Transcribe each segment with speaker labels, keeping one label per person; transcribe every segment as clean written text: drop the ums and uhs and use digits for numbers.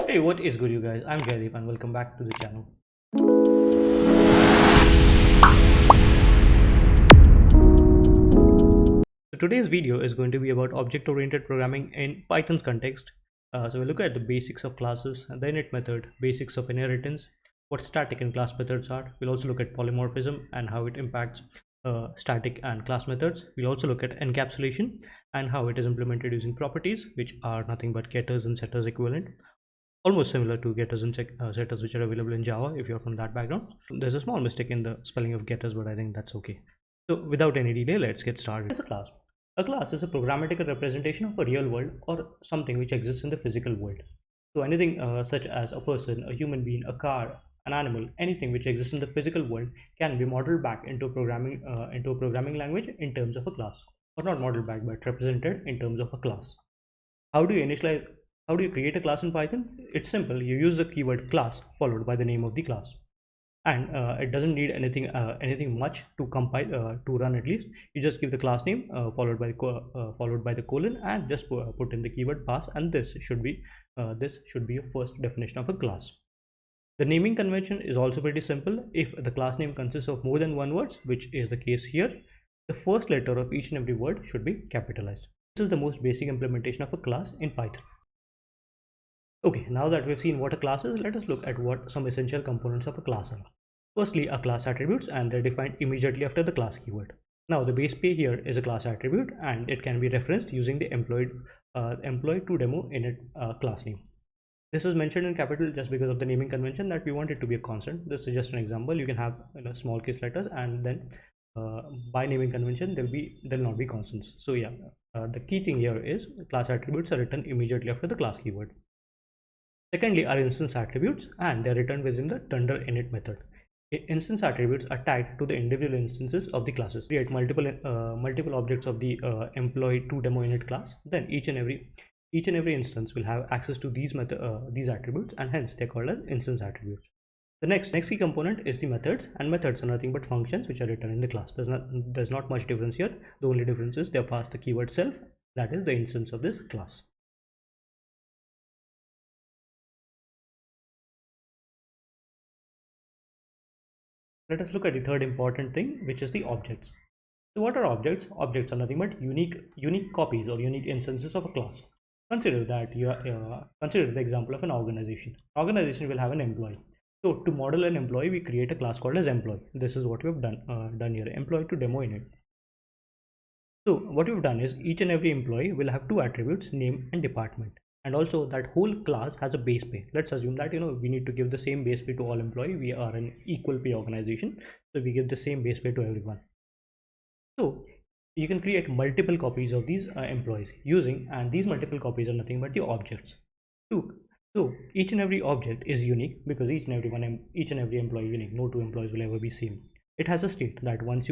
Speaker 1: Hey, what is good, you guys? I'm Jaideep and welcome back to the channel. So today's video is going to be about object-oriented programming in Python's context. So we'll look at the basics of classes, the init method, basics of inheritance, what static and class methods are. We'll also look at polymorphism and how it impacts static and class methods. We'll also look at encapsulation and how it is implemented using properties, which are nothing but getters and setters equivalent, almost similar to getters and setters which are available in Java if you're from that background. There's a small mistake in the spelling of getters, but I think that's okay. So without any delay, let's get started. It's a class. A class is a programmatical representation of a real world or something which exists in the physical world. So anything such as a person, a human being, a car, an animal, anything which exists in the physical world can be modeled back into a programming language in terms of a class, or not modeled back but represented in terms of a class. How do you create a class in Python? It's simple. You use the keyword class followed by the name of the class, and it doesn't need anything much to compile to run. At least you just give the class name followed by the colon, and just put in the keyword pass, and this should be your first definition of a class. The naming convention is also pretty simple. If the class name consists of more than one word, which is the case here, the first letter of each and every word should be capitalized. This is the most basic implementation of a class in Python. Okay, now that we've seen what a class is, let us look at what some essential components of a class are. Firstly, a class attributes, and they're defined immediately after the class keyword. Now, the base pay here is a class attribute, and it can be referenced using the employee to demo init class name. This is mentioned in capital just because of the naming convention that we want it to be a constant. This is just an example. You can have small case letters, and then by naming convention there'll not be constants. So yeah, the key thing here is class attributes are written immediately after the class keyword. Secondly, are instance attributes, and they are written within the tundr init method. Instance attributes are tagged to the individual instances of the classes. Create multiple objects of the employee to demo init class. Then each and every instance will have access to these attributes, and hence they're called as instance attributes. The next key component is the methods, and methods are nothing but functions which are written in the class. There's not much difference here. The only difference is they pass the keyword self, that is the instance of this class. Let us look at the third important thing, which is the objects. So what are objects? Objects are nothing but unique copies or unique instances of a class. Consider that consider the example of an organization. Organization will have an employee. So to model an employee, we create a class called as employee. This is what we have done here, employee to demo init. So what we've done is each and every employee will have two attributes, name and department. And also that whole class has a base pay. Let's assume that we need to give the same base pay to all employees. We are an equal pay organization, so we give the same base pay to everyone. So you can create multiple copies of these employees and these multiple copies are nothing but the objects. So each and every object is unique because each and every employee is unique. No two employees will ever be same. It has a state that once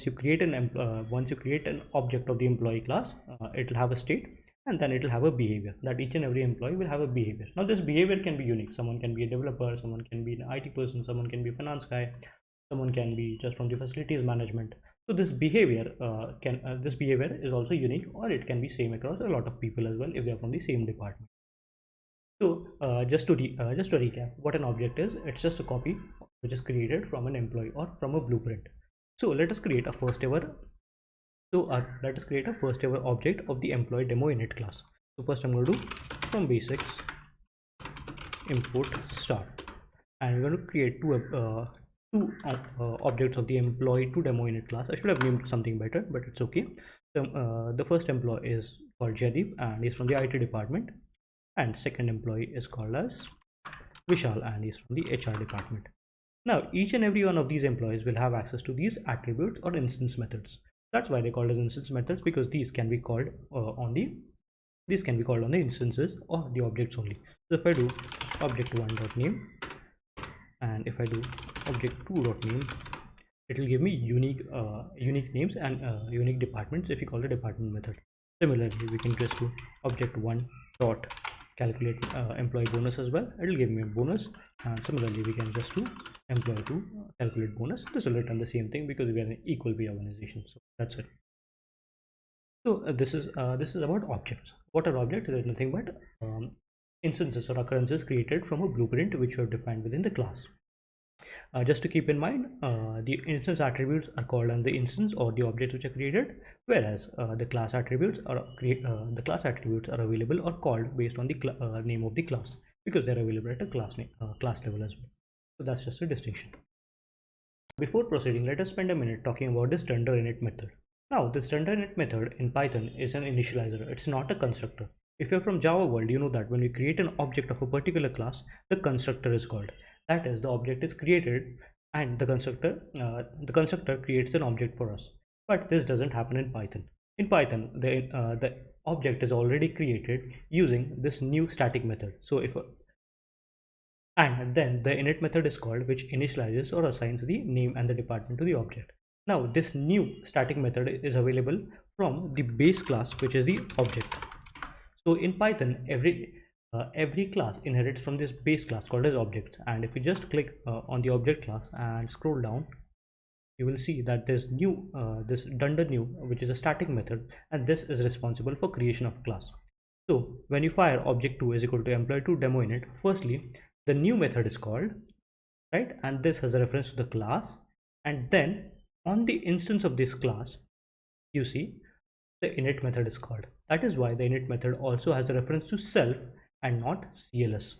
Speaker 1: you create an object of the employee class, it will have a state, and then it will have a behavior. That each and every employee will have a behavior. Now this behavior can be unique. Someone can be a developer, someone can be an IT person, someone can be a finance guy, someone can be just from the facilities management. So this behavior is also unique, or it can be same across a lot of people as well if they are from the same department. So just to recap what an object is, it's just a copy which is created from an employee or from a blueprint. So let us create a first ever object of the employee demo init class. So first I'm going to do from basics import start, and we're going to create two objects of the employee to demo init class. I should have named something better, but it's okay. So the first employee is called Jaideep and he's from the IT department, and second employee is called as Vishal and he's from the HR department. Now each and every one of these employees will have access to these attributes or instance methods. That's why they're called as instance methods, because these can be called on the instances or the objects only. So if I do object1.name and if I do object2.name, it will give me unique names and unique departments if you call the department method. Similarly, we can just do object1 dot calculate employee bonus as well. It will give me a bonus, and similarly we can just do employee to calculate bonus. This will return the same thing because we are an equal pay organization. So that's it. So this is about objects. What are objects? There is nothing but instances or occurrences created from a blueprint which you have defined within the class. Just to keep in mind, the instance attributes are called on the instance or the objects which are created, whereas the class attributes are available or called based on the name of the class, because they're available at a class level as well. So that's just a distinction. Before proceeding, let us spend a minute talking about this render init method. Now, this render init method in Python is an initializer. It's not a constructor. If you're from Java world, you know that when we create an object of a particular class, the constructor is called. That is, the object is created and the constructor creates an object for us. But this doesn't happen in Python. In Python, the object is already created using this new static method. So and then the init method is called, which initializes or assigns the name and the department to the object. Now this new static method is available from the base class, which is the object. So in Python, every class inherits from this base class called as object. And if you just click on the object class and scroll down, you will see that there's this dunder new, which is a static method, and this is responsible for creation of class. So when you fire object2 is equal to employee2 demo init, firstly the new method is called, right, and this has a reference to the class, and then on the instance of this class you see the init method is called. That is why the init method also has a reference to self and not CLS.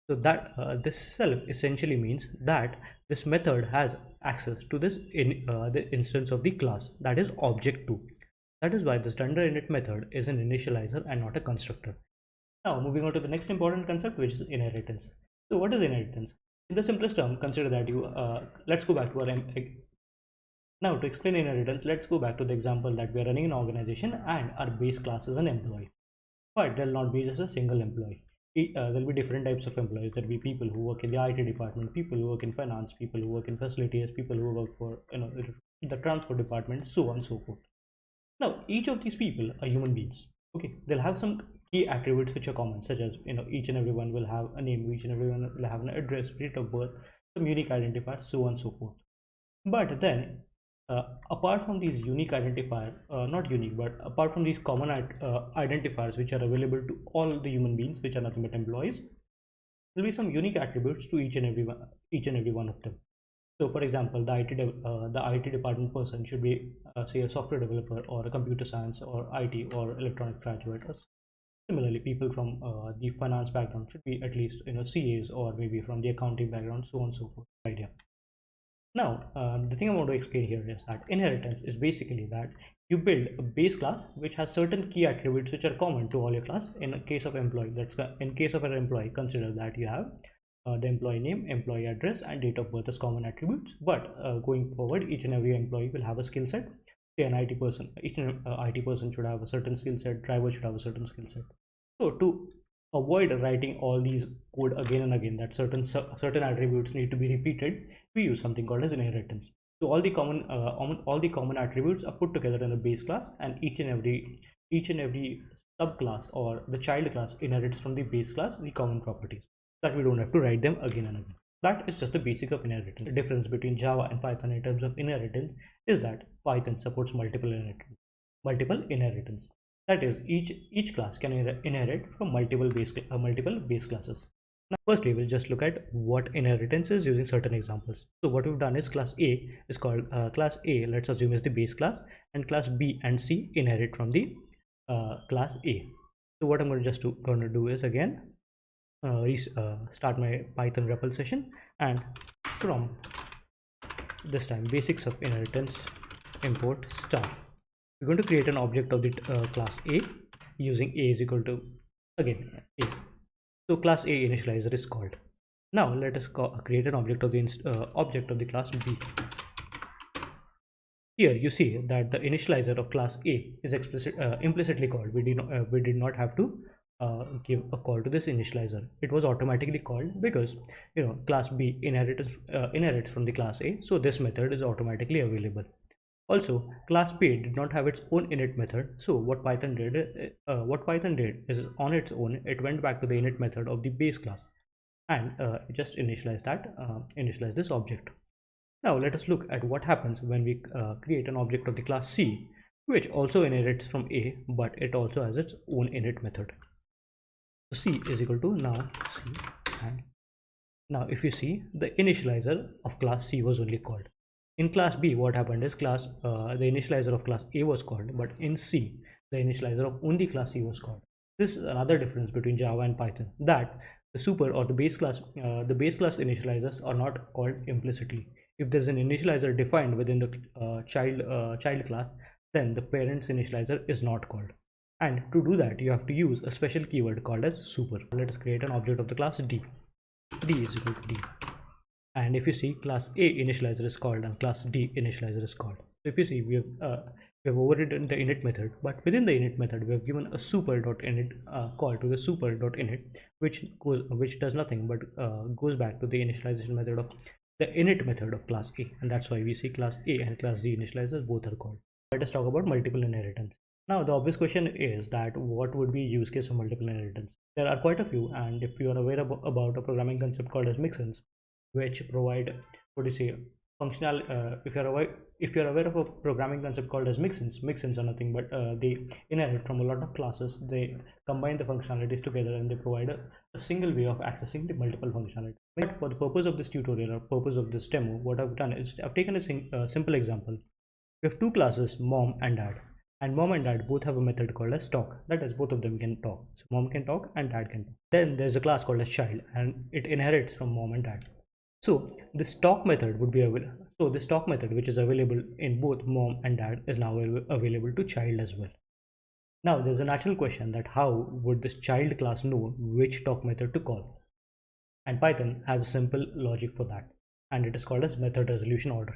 Speaker 1: So that this self essentially means that this method has access to this the instance of the class, that is object2. That is why this render init method is an initializer and not a constructor. Now moving on to the next important concept, which is inheritance. So what is inheritance? In the simplest term, consider that let's go back to our now to explain inheritance, let's go back to the example that we are running an organization and our base class is an employee. But there will not be just a single employee. There will be different types of employees. There will be people who work in the IT department, people who work in finance, people who work in facilities, people who work for the transport department, so on and so forth. Now each of these people are human beings. Okay, they'll have some key attributes which are common, such as each and everyone will have a name, each and everyone will have an address, date of birth, some unique identifiers, so on and so forth. But then apart from these unique identifier, not unique, but apart from these common identifiers which are available to all the human beings, which are nothing but employees, there will be some unique attributes to each and every one of them. So for example, the IT department person should be say a software developer or a computer science or IT or electronic graduate. Similarly, people from the finance background should be at least CAs, or maybe from the accounting background, so on and so forth. Idea. Now the thing I want to explain here is that inheritance is basically that you build a base class which has certain key attributes which are common to all your class. In a case of employee, in case of an employee, consider that you have the employee name, employee address, and date of birth as common attributes. But going forward, each and every employee will have a skill set. Say an IT person, each IT person should have a certain skill set, driver should have a certain skill set. So to avoid writing all these code again and again, that certain attributes need to be repeated, we use something called as inheritance. So all the common attributes are put together in a base class, and each and every subclass or the child class inherits from the base class the common properties, that we don't have to write them again and again. That is just the basic of inheritance. The difference between Java and Python in terms of inheritance is that Python supports multiple inheritance. That is, each class can inherit from multiple base classes. Now firstly, we'll just look at what inheritance is using certain examples. So what we've done is class A is called class A, let's assume, is the base class, and class B and C inherit from the class A. So what I'm going to do is again start my Python REPL session, and from this time basics of inheritance import star, we're going to create an object of the class A using A is equal to, again, A. So class A initializer is called. Now let us create an object of the class B. Here you see that the initializer of class A is implicitly called. We did not have to give a call to this initializer. It was automatically called because class B inherits from the class A, so this method is automatically available. Also, class B did not have its own init method, so what Python did is, on its own, it went back to the init method of the base class and just initialize this object. Now let us look at what happens when we create an object of the class C, which also inherits from A, but it also has its own init method. So C is equal to now C, and now if you see, the initializer of class C was only called. In class B, what happened is the initializer of class A was called, but in C, the initializer of only class C was called. This is another difference between Java and Python, that the super or the base class initializers are not called implicitly. If there's an initializer defined within the child class, then the parent's initializer is not called. And to do that, you have to use a special keyword called as super. Let us create an object of the class D. D is equal to D, and if you see, class A initializer is called and class D initializer is called. So if you see, we have overridden the init method, but within the init method we have given a super.init call to the super.init, which does nothing but goes back to the initialization method of the init method of class A, and that's why we see class A and class D initializers both are called. Let us talk about multiple inheritance. Now the obvious question is that what would be use case of multiple inheritance? There are quite a few, and if you are aware about a programming concept called as mixins, which provide, what do you say, functional if you're aware of a programming concept called as mixins are nothing but they inherit from a lot of classes. They combine the functionalities together and they provide a single way of accessing the multiple functionality. But for the purpose of this tutorial or purpose of this demo, what I've done is I've taken a simple example. We have two classes, mom and dad, and mom and dad both have a method called as talk. That is, both of them can talk. So mom can talk and dad can talk. Then there's a class called as child, and it inherits from mom and dad. So this talk method would be available. So this talk method, which is available in both mom and dad, is now available to child as well. Now there's a natural question that how would this child class know which talk method to call? And Python has a simple logic for that, and it is called as method resolution order.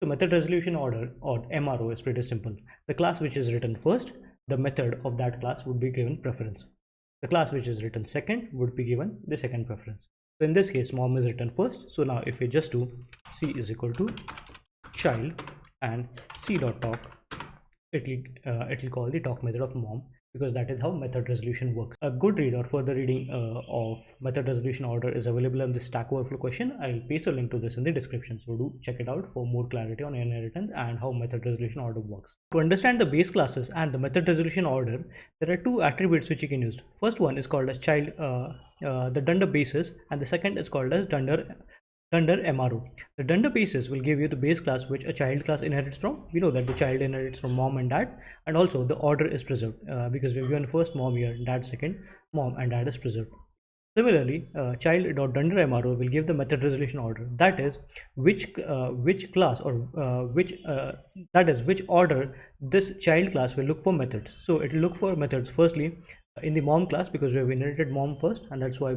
Speaker 1: So method resolution order, or MRO, is pretty simple. The class which is written first, the method of that class would be given preference. The class which is written second would be given the second preference. So in this case, mom is written first. So now if we just do C is equal to child and C.talk, it'll call the talk method of mom, because that is how method resolution works. A good read or further reading of method resolution order is available in the Stack Overflow question. I'll paste a link to this in the description, so do check it out for more clarity on inheritance and how method resolution order works. To understand the base classes and the method resolution order, there are two attributes which you can use. First one is called as child, the dunder basis, and the second is called as dunder MRO. The dunder basis will give you the base class which a child class inherits from. We know that the child inherits from mom and dad, and also the order is preserved because we've given first mom here, dad second, mom and dad is preserved. Similarly, child.dunder MRO will give the method resolution order, that is which class or which order this child class will look for methods. So it will look for methods firstly in the mom class, because we have inherited mom first, and that's why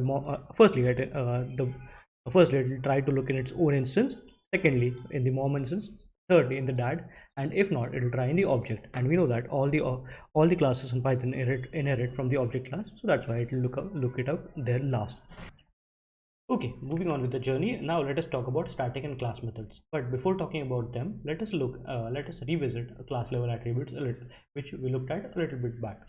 Speaker 1: firstly it will try to look in its own instance, secondly in the mom instance, thirdly in the dad, and if not, it will try in the object. And we know that all the classes in Python inherit from the object class, so that's why it will look it up there last. Okay, moving on with the journey. Now let us talk about static and class methods. But before talking about them, let us revisit class level attributes a little, which we looked at a little bit back.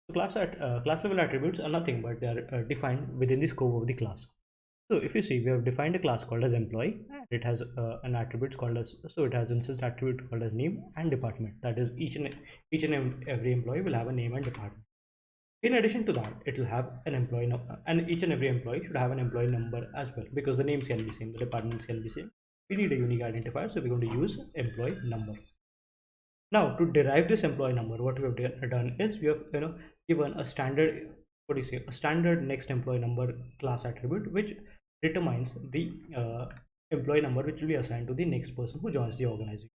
Speaker 1: So class level attributes are nothing but they are defined within the scope of the class. So if you see, we have defined a class called as employee, and it has an attributes called as, so it has instance attribute called as name and department. That is, each and every employee will have a name and department. In addition to that, it will have an employee number, and each and every employee should have an employee number as well, because the names can be same, the departments can be same. We need a unique identifier, so we're going to use employee number. Now to derive this employee number, what we have done is we have given a standard, what do you say, a standard next employee number class attribute, which determines the employee number which will be assigned to the next person who joins the organization.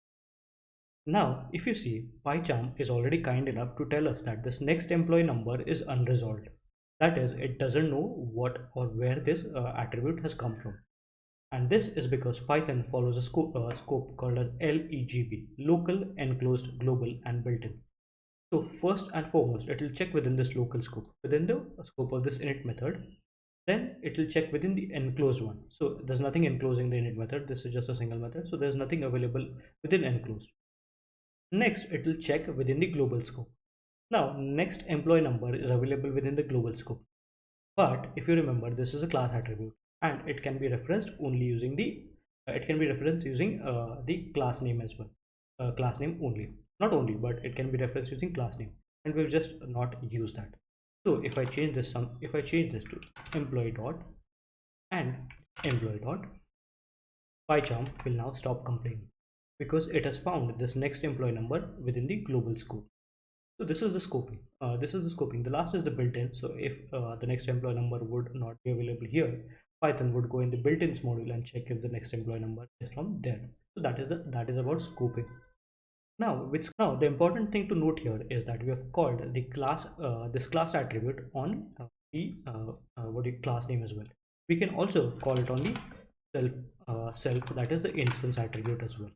Speaker 1: Now if you see, PyCharm is already kind enough to tell us that this next employee number is unresolved. That is, it doesn't know what or where this attribute has come from. And this is because Python follows a scope called as LEGB, local, enclosed, global, and built-in. So first and foremost, it will check within this local scope, within the scope of this init method. Then it will check within the enclosed one. So there's nothing enclosing the init method. This is just a single method. So there's nothing available within enclosed. Next, it will check within the global scope. Now, next employee number is available within the global scope. But if you remember, this is a class attribute, and it can be referenced only using the the class name as well, class name only, not only, but it can be referenced using class name, and we've just not used that. So if I change this to employee dot and employee dot, PyCharm will now stop complaining because it has found this next employee number within the global scope. So this is the scoping. The last is the built-in. So if the next employee number would not be available here, Python would go in the built-ins module and check if the next employee number is from there. So that is about scoping. Now the important thing to note here is that we have called the class this class attribute on the class name as well. We can also call it on the self, that is the instance attribute as well.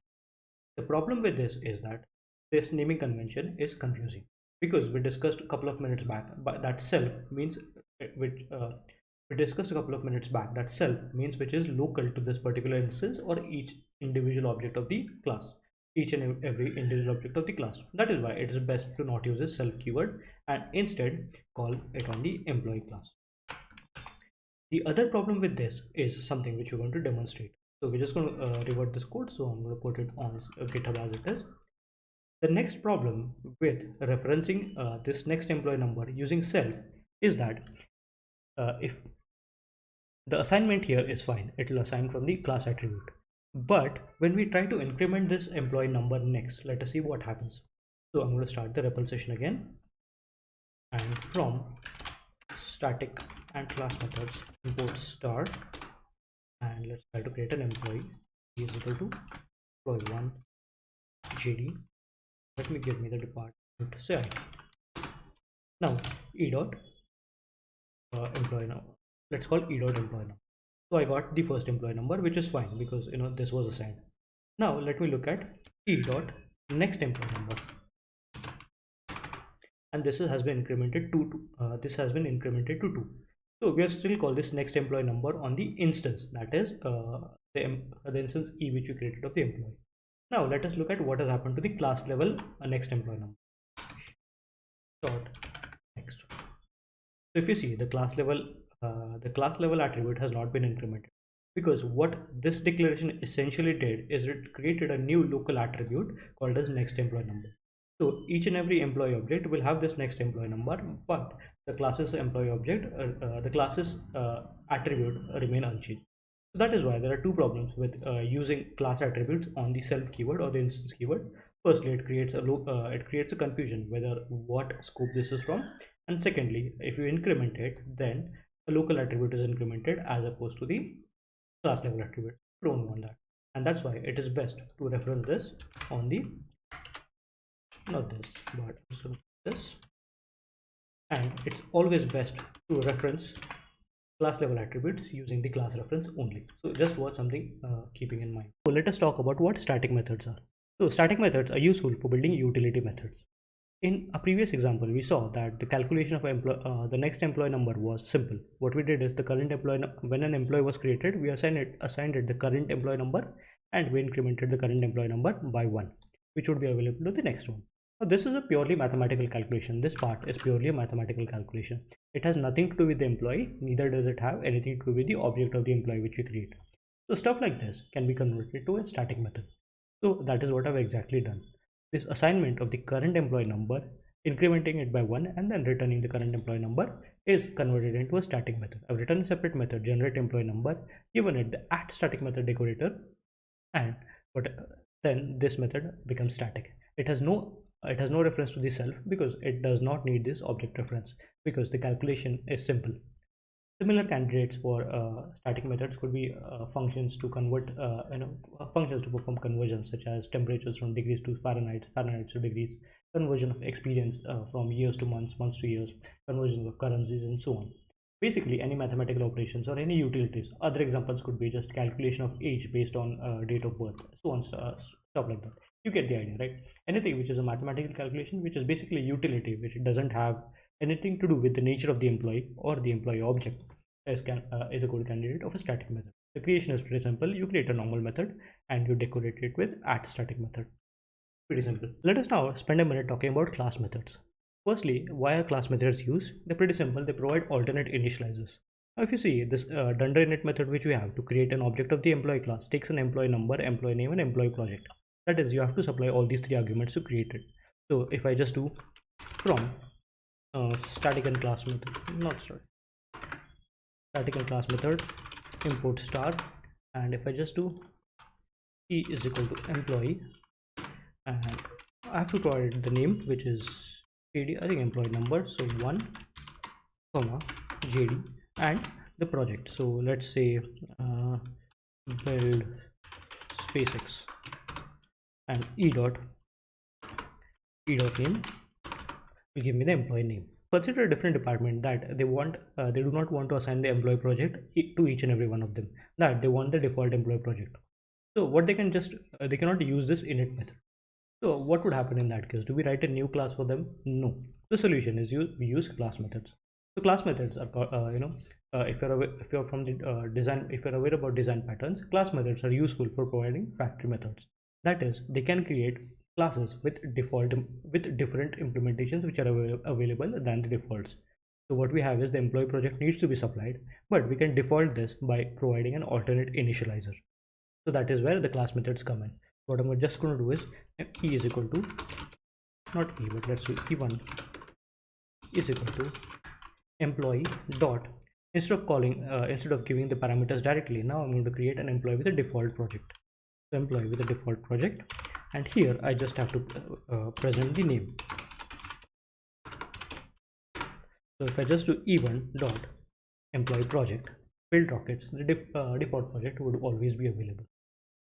Speaker 1: The problem with this is that this naming convention is confusing because we discussed a couple of minutes back, but that self means which we discussed a couple of minutes back that self means which is local to this particular instance or each individual object of the class, each and every individual object of the class. That is why it is best to not use this self keyword and instead call it on the employee class. The other problem with this is something which we're going to demonstrate. So we're just going to revert this code. So I'm going to put it on GitHub as it is. The next problem with referencing this next employee number using self is that if the assignment here is fine, it will assign from the class attribute. But when we try to increment this employee number next, let us see what happens. So I'm going to start the REPL session again, and from static and class methods import star, and let's try to create an employee. He is equal to employee1 JD. Let me give me the department, say IT. Now e dot employee number, let's call e dot employee number. So I got the first employee number, which is fine because this was assigned. Now let me look at e dot next employee number, and this has been incremented to this has been incremented to 2. So we have still called this next employee number on the instance, that is the instance e which we created of the employee. Now let us look at what has happened to the class level next employee number dot next. So if you see the class level attribute has not been incremented, because what this declaration essentially did is it created a new local attribute called as next employee number. So each and every employee object will have this next employee number, but the class's employee object, the class's attribute remain unchanged. So that is why there are two problems with using class attributes on the self keyword or the instance keyword. Firstly, it creates a confusion whether what scope this is from, and secondly, if you increment it, then a local attribute is incremented as opposed to the class level attribute. You don't want that, and that's why it is best to reference this on the not this but this, and it's always best to reference class level attributes using the class reference only. So just worth something keeping in mind. So let us talk about what static methods are. So static methods are useful for building utility methods. In a previous example, we saw that the calculation of the next employee number was simple. What we did is the current employee, when an employee was created, we assigned it the current employee number, and we incremented the current employee number by 1, which would be available to the next one. Now this is a purely mathematical calculation. This part is purely a mathematical calculation. It has nothing to do with the employee, neither does it have anything to do with the object of the employee which we create. So stuff like this can be converted to a static method. So that is what I've exactly done. This assignment of the current employee number, incrementing it by 1 and then returning the current employee number is converted into a static method. I've written a separate method, generate employee number, given it the @static method decorator, and then this method becomes static. It has no reference to the self because it does not need this object reference because the calculation is simple. Similar candidates for static methods could be functions to convert functions to perform conversions, such as temperatures from degrees to Fahrenheit, Fahrenheit to degrees, conversion of experience from years to months, months to years, conversions of currencies, and so on. Basically any mathematical operations or any utilities. Other examples could be just calculation of age based on date of birth, so on, stuff like that. You get the idea, right? Anything which is a mathematical calculation, which is basically utility, which doesn't have anything to do with the nature of the employee or the employee object, is a good candidate of a static method. The creation is pretty simple. You create a normal method and you decorate it with @static method. Pretty simple. Let us now spend a minute talking about class methods. Firstly, why are class methods used? They're pretty simple. They provide alternate initializers. Now if you see this dunder init method which we have to create an object of the employee class takes an employee number, employee name, and employee project. That is, you have to supply all these 3 arguments to create it. So if I just do from static and class method, not sorry, static and class method import star, and if I just do e is equal to employee, and I have to provide the name, which is JD, I think employee number, so 1 comma JD, and the project, so let's say build SpaceX, and e dot name will give me the employee name. Consider a different department that they do not want to assign the employee project to each and every one of them, that they want the default employee project. So what they can just they cannot use this init method. So what would happen in that case? Do we write a new class for them? No. The solution is we use class methods. So class methods are if you're from the design, if you're aware about design patterns, class methods are useful for providing factory methods. That is, they can create classes with different implementations which are available than the defaults. So what we have is the employee project needs to be supplied, but we can default this by providing an alternate initializer. So that is where the class methods come in. What I'm just going to do is e is equal to, not e, but let's do e1 is equal to employee dot, instead of giving the parameters directly, now I'm going to create an employee with a default project. So employee with a default project, and here I just have to present the name. So if I just do e1 dot employee project build rockets, the default project would always be available.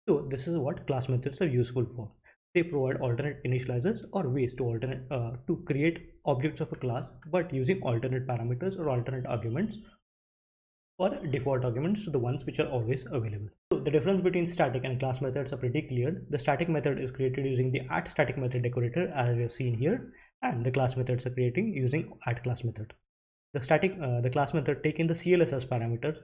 Speaker 1: So this is what class methods are useful for. They provide alternate initializers or ways to create objects of a class, but using alternate parameters or alternate arguments, or default arguments to the ones which are always available. So the difference between static and class methods are pretty clear. The static method is created using the @static method decorator, as we have seen here, and the class methods are creating using @class method. The class method take in the CLSS parameter,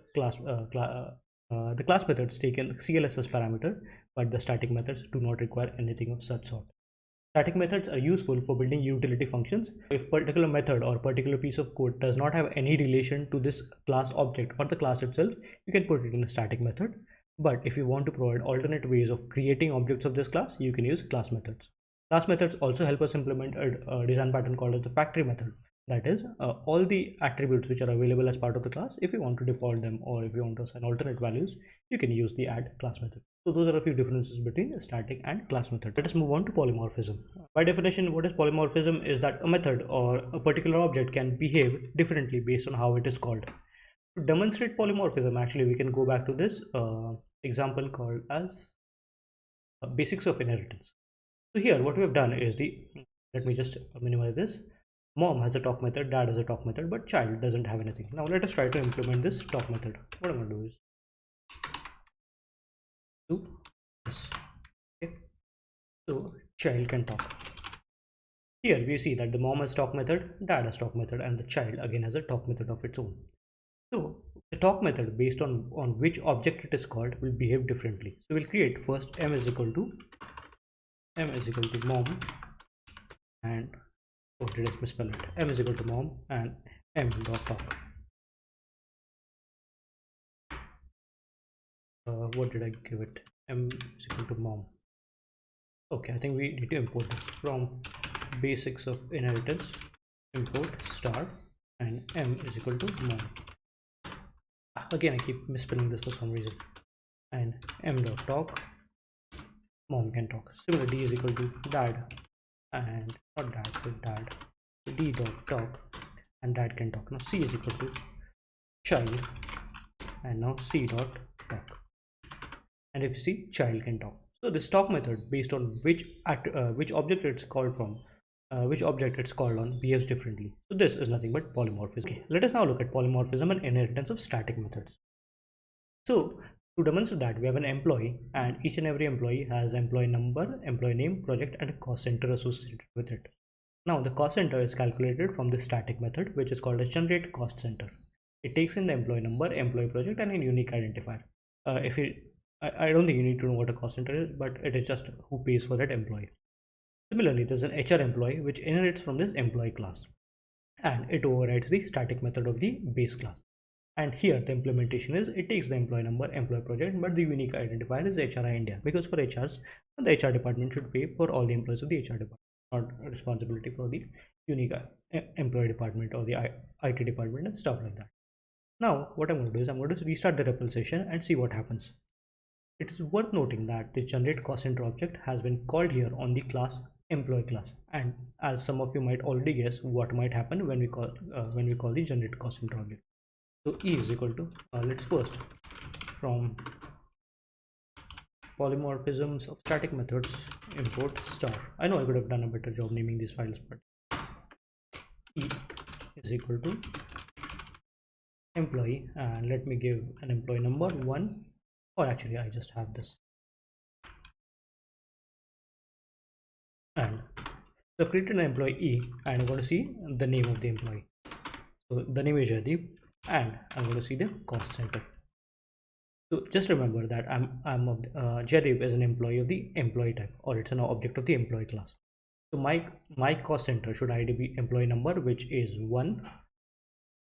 Speaker 1: the class methods take in CLSS parameter, but the static methods do not require anything of such sort. Static methods are useful for building utility functions. If particular method or particular piece of code does not have any relation to this class object or the class itself, you can put it in a static method. But if you want to provide alternate ways of creating objects of this class, you can use class methods. Class methods also help us implement a design pattern called as the factory method. That is, all the attributes which are available as part of the class, if you want to default them or if you want to assign alternate values, you can use the add class method. So those are a few differences between static and class method. Let us move on to polymorphism. By definition, what is polymorphism is that a method or a particular object can behave differently based on how it is called. To demonstrate polymorphism, actually we can go back to this example called as basics of inheritance. So here what we have done is let me just minimize this. Mom has a talk method, dad has a talk method, but child doesn't have anything. Now let us try to implement this talk method. What I'm going to do is do this. Okay, so child can talk. Here we see that the mom has talk method, dad has talk method, and the child again has a talk method of its own. So the talk method, based on which object it is called, will behave differently. So we'll create first m is equal to mom, and oh, did I misspell it? M is equal to mom and m dot talk. What did I give it? M is equal to mom. Okay, I think we need to import this from basics of inheritance. Import star and m is equal to mom. Again, I keep misspelling this for some reason. And m dot talk, mom can talk. Similarly, d is equal to dad, and not dad but dad. D dot talk, and dad can talk. Now c is equal to child, and now c dot talk, and if you see, child can talk. So this talk method, based on which object it's called from, which object it's called on, behaves differently. So this is nothing but polymorphism. Okay, let us now look at polymorphism and inheritance of static methods. So to demonstrate that, we have an employee, and each and every employee has employee number, employee name, project, and a cost center associated with it. Now the cost center is calculated from the static method, which is called as generate cost center. It takes in the employee number, employee project, and a unique identifier. I don't think you need to know what a cost center is, but it is just who pays for that employee. Similarly, there's an HR employee which inherits from this employee class, and it overrides the static method of the base class. And here the implementation is, it takes the employee number, employee project, but the unique identifier is HRI India, because for HRs, the HR department should pay for all the employees of the HR department, not responsibility for the unique employee department or the IT department and stuff like that. Now what I'm going to do is I'm going to restart the REPL session and see what happens. It is worth noting that this generate cost center object has been called here on the class employee class, and as some of you might already guess what might happen when we call the generate cost center object. So E is equal to let's first from polymorphisms of static methods import star. I know I could have done a better job naming these files, but E is equal to employee, and let me give an employee number 1, or actually I just have this, and so I've created an employee E and I'm going to see the name of the employee. So the name is Jaydeep and I'm going to see the cost center. So just remember that I'm of Jaydeep is an employee of the employee type, or it's an object of the employee class. So my cost center should ID be employee number, which is 1,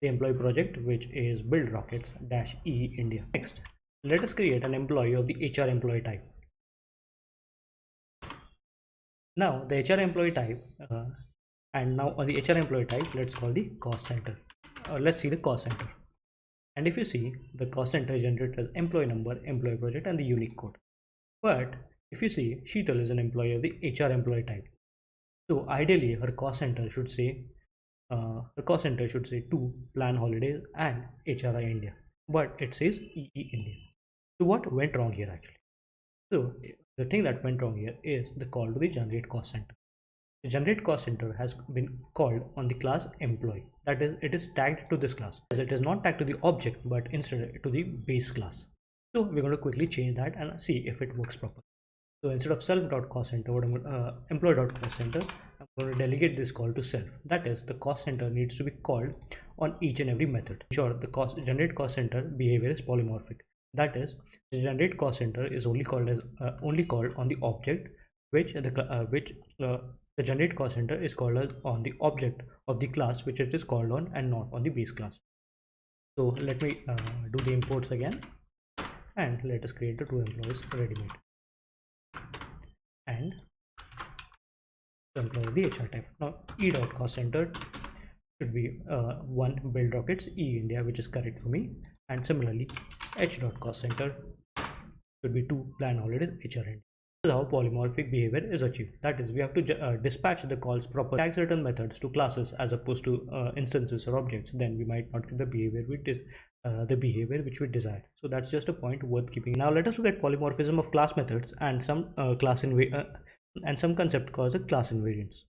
Speaker 1: the employee project, which is build rockets -E India. Next, let us create an employee of the HR employee type. Now the HR employee type, and now on the HR employee type, let's call the cost center. Let's see the cost center. And if you see, the cost center is generated as employee number, employee project, and the unique code. But if you see, Sheetal is an employee of the HR employee type. So ideally, her cost center should say 2 plan holidays and HRI India, but it says EE India. So what went wrong here actually? So the thing that went wrong here is the call to the generate cost center. The generate cost center has been called on the class employee. That is, it is tagged to this class. As it is not tagged to the object, but instead to the base class. So we're going to quickly change that and see if it works properly. So instead of self.costCenter, employee.costCenter, I'm going to delegate this call to self. That is, the cost center needs to be called on each and every method. Ensure the generate cost center behavior is polymorphic. That is, the generate cost center is only called on the object, which the generate cost center is called as on the object of the class which it is called on, and not on the base class. So let me do the imports again, and let us create the 2 employees ready-made, and employee of the HR type. Now E.cost center should be 1 build rockets E India, which is correct for me, and similarly H.cost center should be 2 plan holidays HR India. This is how polymorphic behavior is achieved. That is, we have to dispatch the calls properly, tag certain methods to classes as opposed to instances or objects. Then we might not get the behavior which we desire. So that's just a point worth keeping. Now let us look at polymorphism of class methods and some some concept called the class invariants.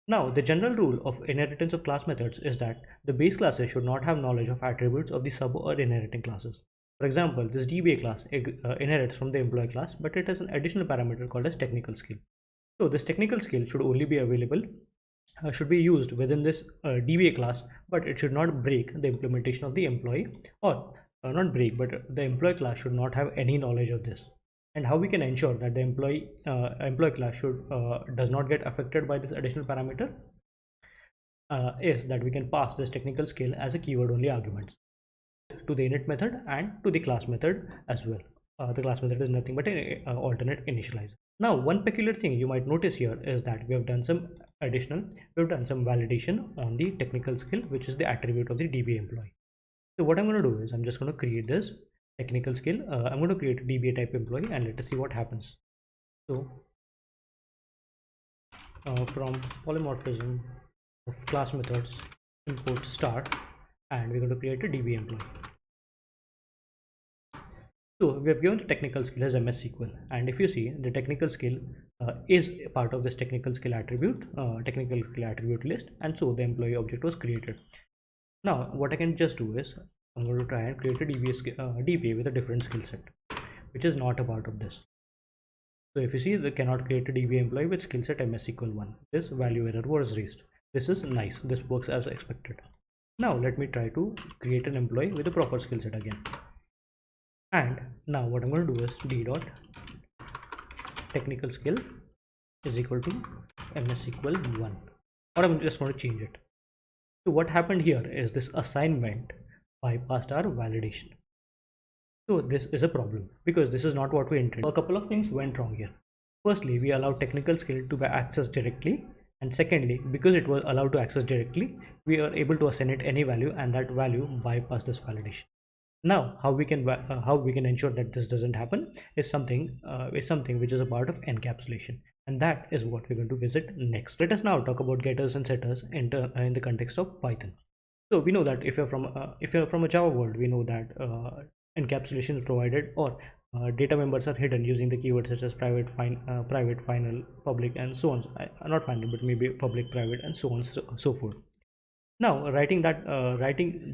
Speaker 1: Now the general rule of inheritance of class methods is that the base classes should not have knowledge of attributes of the sub or inheriting classes. For example, this DBA class inherits from the employee class, but it has an additional parameter called as technical skill. So this technical skill should only be available, should be used within this DBA class, but it should not break the implementation of the employee, or not break, but the employee class should not have any knowledge of this. And how we can ensure that the employee class does not get affected by this additional parameter is that we can pass this technical skill as a keyword only arguments to the init method and to the class method as well. The class method is nothing but an alternate initializer. Now one peculiar thing you might notice here is that we have done some validation on the technical skill, which is the attribute of the DBA employee. So what I'm going to do is I'm just going to create this technical skill. I'm going to create a DBA type employee, and let us see what happens. So from polymorphism of class methods import star, and we're going to create a DBA employee. So we have given the technical skill as MS SQL, and if you see, the technical skill is part of this technical skill attribute list, and so the employee object was created. Now what I can just do is I'm going to try and create a DBA with a different skill set, which is not a part of this. So if you see, they cannot create a DBA employee with skill set MS SQL 1. This value error was raised. This is nice. This works as expected. Now let me try to create an employee with a proper skill set again. And now what I'm going to do is d dot technical skill is equal to MS SQL 1, or I'm just going to change it. So what happened here is this assignment bypassed our validation. So this is a problem because this is not what we intended. A couple of things went wrong here. Firstly, we allowed technical skill to be accessed directly And secondly, because it was allowed to access directly, we are able to assign it any value, and that value bypass this validation. Now, how we can ensure that this doesn't happen is something which is a part of encapsulation, and that is what we're going to visit next. Let us now talk about getters and setters in the context of Python. So we know that if you're from a Java world, we know that encapsulation is provided, or data members are hidden using the keywords such as private, private, final, public, and so on. Not final, but maybe public, private, and so on, so forth. Now, writing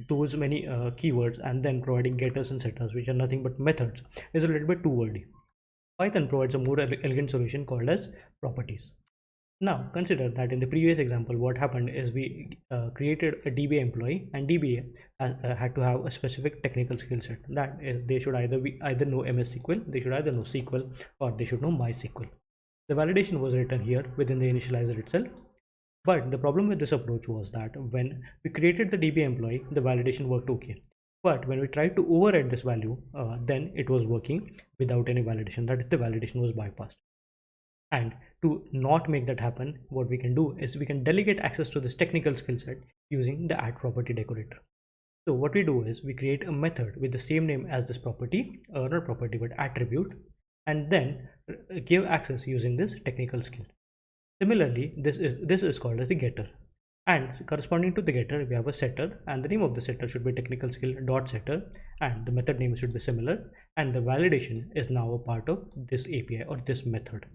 Speaker 1: those many keywords and then providing getters and setters, which are nothing but methods, is a little bit too wordy. Python provides a more elegant solution called as properties. Now, consider that in the previous example, what happened is we created a DBA employee, and DBA had to have a specific technical skill set. That is, they should either know MS SQL, they should either know SQL, or they should know MySQL. The validation was written here within the initializer itself. But the problem with this approach was that when we created the DBA employee, the validation worked okay. But when we tried to override this value, then it was working without any validation. That is, the validation was bypassed. And to not make that happen, what we can do is we can delegate access to this technical skill set using the add property decorator. So what we do is we create a method with the same name as this property, not property but attribute, and then give access using this technical skill. Similarly, this is called as the getter, and corresponding to the getter we have a setter, and the name of the setter should be technical skill dot setter, and the method name should be similar, and the validation is now a part of this API or this method.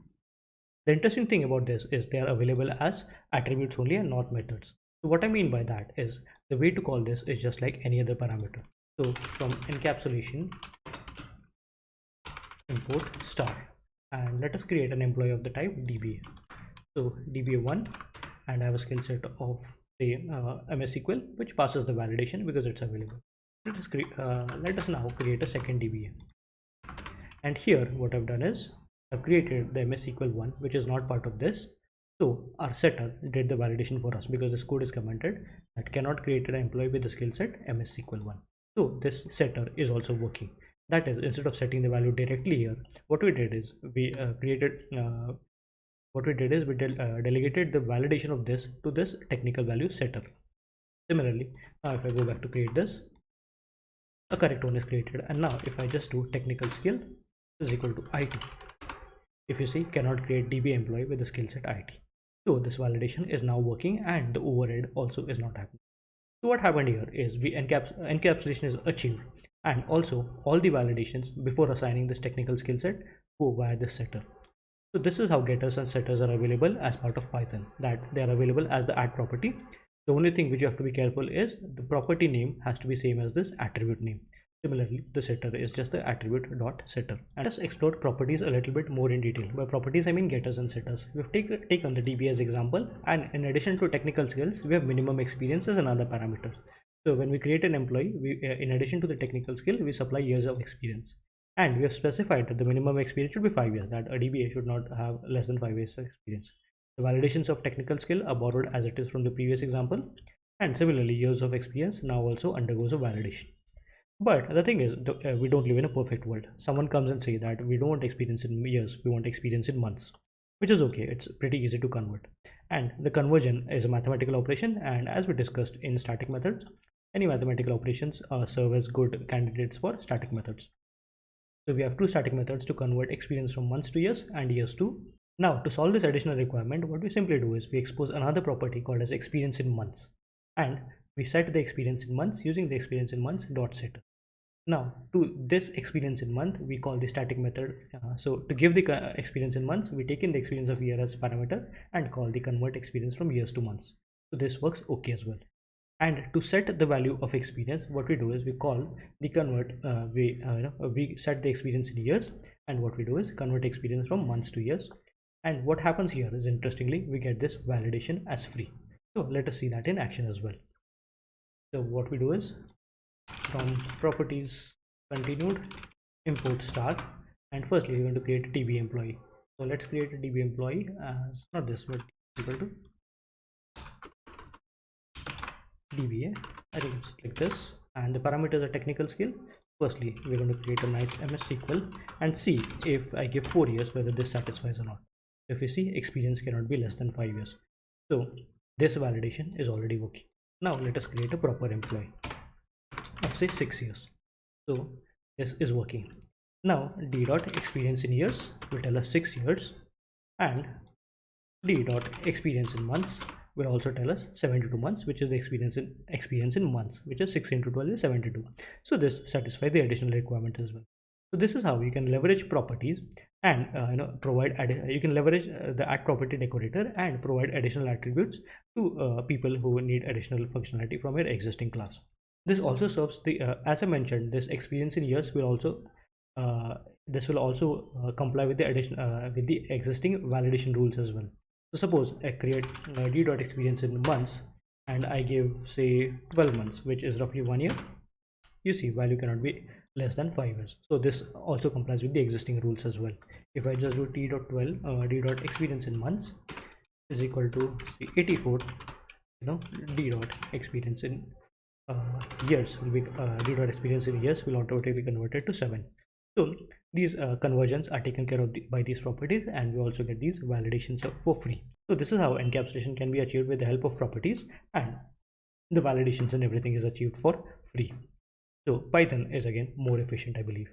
Speaker 1: The interesting thing about this is they are available as attributes only and not methods. So what I mean by that is the way to call this is just like any other parameter. So from encapsulation import star, and let us create an employee of the type DBA. So DBA1, and I have a skill set of say MS SQL, which passes the validation because it's available. Let us now create a second DBA, and here what I've done is I've created the MS SQL one, which is not part of this. So our setter did the validation for us because this code is commented that cannot create an employee with the skill set MS SQL one. So this setter is also working. That is, instead of setting the value directly here, what we did is we delegated the validation of this to this technical value setter. Similarly, now if I go back to create this, a correct one is created, and now if I just do technical skill is equal to IT, if you see, cannot create DB employee with the skill set IT. So this validation is now working, and the override also is not happening. So what happened here is encapsulation is achieved, and also all the validations before assigning this technical skill set go via this setter. So this is how getters and setters are available as part of Python, that they are available as the add property. The only thing which you have to be careful is the property name has to be same as this attribute name. Similarly, the setter is just the attribute dot setter. And let's explore properties a little bit more in detail. By properties I mean getters and setters. We've taken the DB as example, and in addition to technical skills, we have minimum experience as another parameter. So when we create an employee, in addition to the technical skill, we supply years of experience. And we have specified that the minimum experience should be 5 years, that a DBA should not have less than 5 years of experience. The validations of technical skill are borrowed as it is from the previous example, and similarly years of experience now also undergoes a validation. But the thing is, we don't live in a perfect world. Someone comes and say that we don't want experience in years, we want experience in months, which is okay. It's pretty easy to convert, and the conversion is a mathematical operation, and as we discussed in static methods, any mathematical operations serve as good candidates for static methods. So we have two static methods to convert experience from months to years and years to. Now to solve this additional requirement, what we simply do is we expose another property called as experience in months, and we set the experience in months using the experience in months dot setter. Now to this experience in month we call the static method. So to give the experience in months, we take in the experience of year as parameter and call the convert experience from years to months. So this works okay as well. And to set the value of experience, what we do is we call the convert. We set the experience in years, and what we do is convert experience from months to years. And what happens here is, interestingly, we get this validation as free. So let us see that in action as well. So what we do is from properties continued import star, and firstly we're going to create a DB employee. So let's create a DB employee as not this, but equal to DBA. I think it's like this, and the parameters are technical skill. Firstly, we're going to create a nice MS SQL and see if I give 4 years whether this satisfies or not. If you see, experience cannot be less than 5 years. So this validation is already working. Now let us create a proper employee of say 6 years. So this is working. Now d dot experience in years will tell us 6 years, and d dot experience in months will also tell us 72 months, which is the experience in months, which is 6 into 12 is 72. So this satisfies the additional requirement as well. So this is how you can leverage properties and provide you can leverage the add property decorator and provide additional attributes to people who need additional functionality from your existing class. This also serves the as I mentioned, this experience in years will also comply with the addition with the existing validation rules as well. So suppose I create d dot experience in months and I give say 12 months, which is roughly 1 year. You see value cannot be less than 5 years. So this also complies with the existing rules as well. If I just do t dot 12 d dot experience in months is equal to say 84, d dot experience in years will be d dot experience in years will automatically be converted to 7. So these conversions are taken care of by these properties, and we also get these validations for free. So this is how encapsulation can be achieved with the help of properties, and the validations and everything is achieved for free. So Python is again more efficient, I believe.